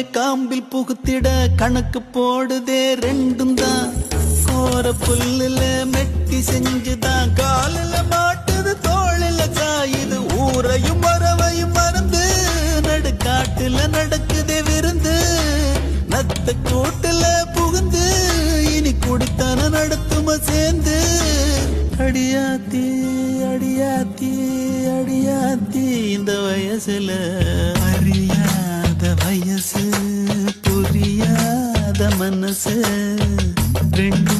காம்பில் புகுத்திட கணக்கு போடுதே ரெண்டும் தான். கோர புல்லுல மெட்டி செஞ்சுதான் காலில மாட்டுது தோளில சாயுது. ஊரையும் மரவையும் மறந்து நடுக்காட்டுல நடக்குதே விருந்து. நத்த கூட்டுல புகுந்து இனி குடித்தன நடத்தும சேர்ந்து. அடியாத்தி அடியாத்தி அடியாத்தி இந்த வயசுல அறியாத வயசு புரியாத மனசு ரெண்டு